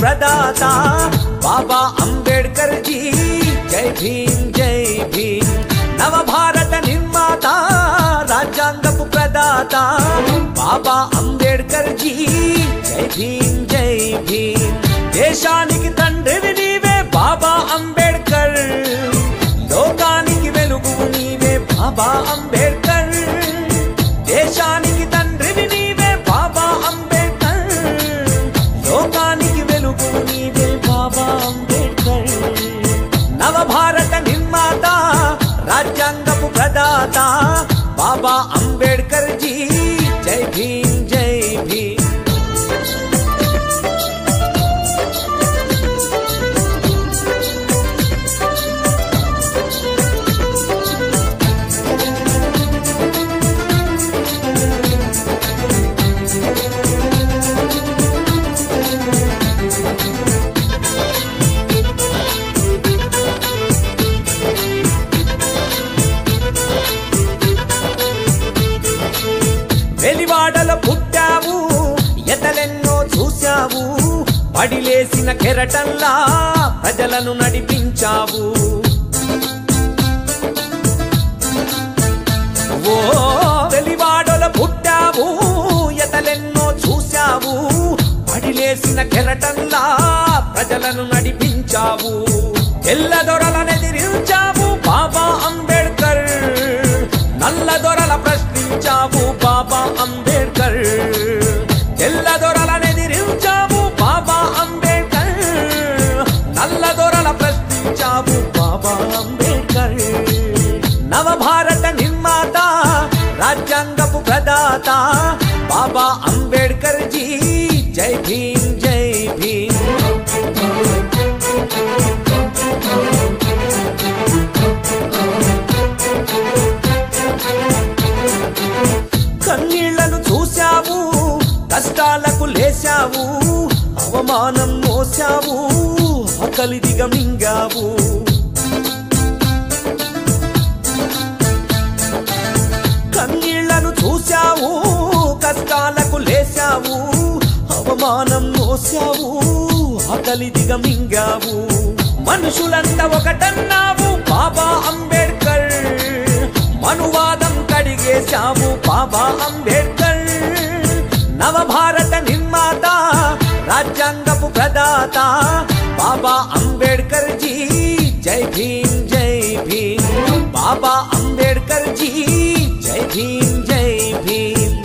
ప్రదాత బాబా అంబేడ్కర్ జీ జై భీమ్ జై భీమ్ నవభారత నిర్మాత రాజ్యాంగపు ప్రదాత బాబా అంబేడ్కర్ జీ జై భీమ్ జై భీమ్ దేశానికి తండ్రివి నీవే బాబా అంబేడ్కర్ లోకానికి వెలుగు నీవే బాబా అంబేడ్కర్ దేశానికి తండ్రివి నీవే బాబా అంబేడ్కర్ లోకానికి వెలుగు నీవే బాబా అంబేడ్కర్ నవభారత నిర్మాత రాజ్యాంగపు ప్రదాత బాబా అంబేడ్కర్ జీ జై భీమ్ జై భీమ్ వెలివాడల పుట్టావు ఎతలెన్నో చూశావు పడిలేసిన కెరటంలా ప్రజలను నడిపించావు ఓ వెలివాడల పుట్టావు ఎతలెన్నో చూశావు పడిలేసిన కెరటంలా ప్రజలను నడిపించావు తెల్లదొరలనెదిరించావు బాబా అంబేడ్కర్ నల్లదొరల ప్రశ్నించావు బాబా అంబేడ్కర్ తెల్లదొరలనెదిరించావు బాబా అంబేడ్కర్ నల్లదొరల ప్రశ్నించావు బాబా అంబేడ్కర్ నవభారత నిర్మాత రాజ్యాంగపు ప్రదాత బాబా అంబేడ్కర్ జీ జై భీమ్ జై భీమ్ కన్నీళ్లను చూశావు కష్టాలకు లేశావు అవమానం మోసావు ఆకలి దిగమింగావు కన్నీళ్లను చూశావు కష్టాలకు లేశావు అవమానం మోసావు ఆకలి దిగమింగావు మనుషులంతా ఒకటన్నావు బాబా అంబేడ్కర్ మనువాదం కడిగేశావు బాబా అంబేడ్కర్ నవభారత నిర్మాత రాజ్యాంగపు ప్రదాత బాబా అంబేడ్కర్ జీ జై భీమ్ జై భీమ్ బాబా అంబేడ్కర్ జీ జై భీమ్ జై భీమ్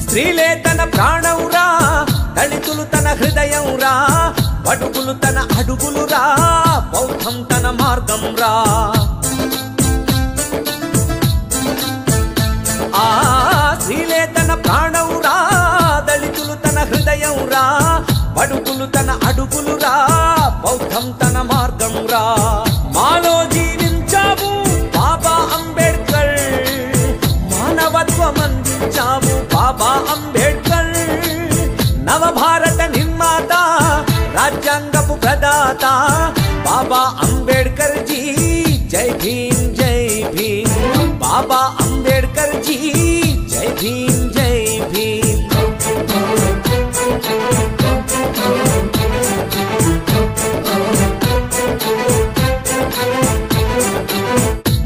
స్త్రీలే తన ప్రాణం రా దళితులు తన హృదయం రా బడుగులు తన అడుగులు రా బౌద్ధం తన మార్గం రా ఆ స్త్రీలే తన ప్రాణం రా దళితులు తన హృదయం రా బడుగులు తన అడుగులు రా బౌద్ధం తన మార్గం రా మాలో జీవించావు బాబా అంబేడ్కర్ మానవత్వం అందించావు బాబా అంబేడ్కర్ నవభారత నిర్మాత రాజ్యాంగపు ప్రదాత బాబా అంబేడ్కర్ జీ జై భీమ్ జై భీమ్ బాబా అంబేడ్కర్ జీ జై భీమ్ జై భీమ్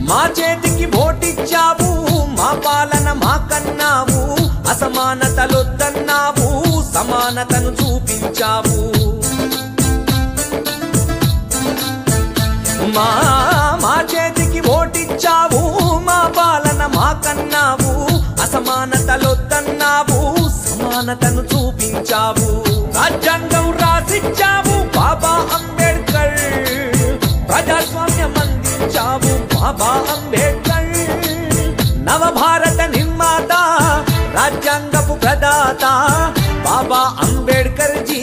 మా చేతికి ఓటిచ్చావు మా పాలన మాకన్నావు అసమానతలొద్దన్నావు సమానతను చూపించావు మా చేతికి ఓటిచ్చావు మా పాలన మాకన్నావు అసమానతలొద్దన్నావు సమానతను చూపించావు రాజ్యాంగం రాసిచ్చావు బాబా అంబేడ్కర్ ప్రజాస్వామ్యం అందించావు బాబా అంబేడ్కర్ నవభారత నిర్మాత రాజ్యాంగపు ప్రదాత బాబా అంబేడ్కర్ జీ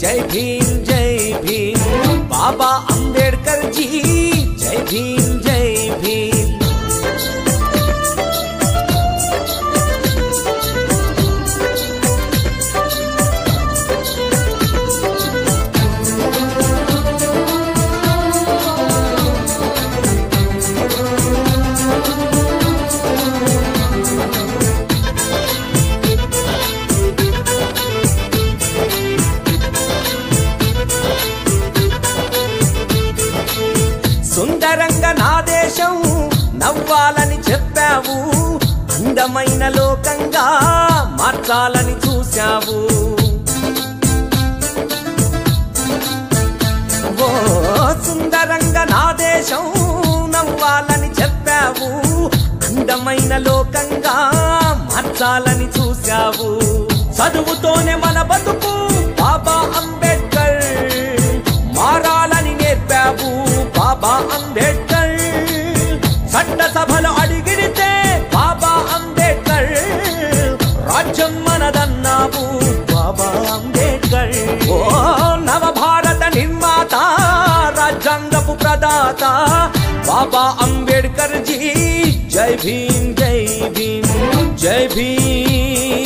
జై భీమ్ జై భీమ్ బాబా అంబేడ్కర్ జీ జై భీమ్ జై భీమ్ నవ్వాలని చెప్పావు, అందమైన లోకంగా మార్చాలని చూశావు. ఓ సుందరంగా నా దేశం నవ్వాలని చెప్పావు, అందమైన లోకంగా మార్చాలని చూశావు. చదువుతోనే మన బతుకు బాబా అంబేద్కర్, మారాలని నేర్పావు బాబా అంబేద్కర్. చట్టసభలో అడిగిడితే బాబా అంబేద్కర్, రాజ్యం మనదన్నావు బాబా అంబేద్కర్. ఓ నవభారత నిర్మాత, రాజ్యాంగపు ప్రదాత బాబా అంబేద్కర్ జీ. జై భీమ్ జై భీమ్ జై భీమ్.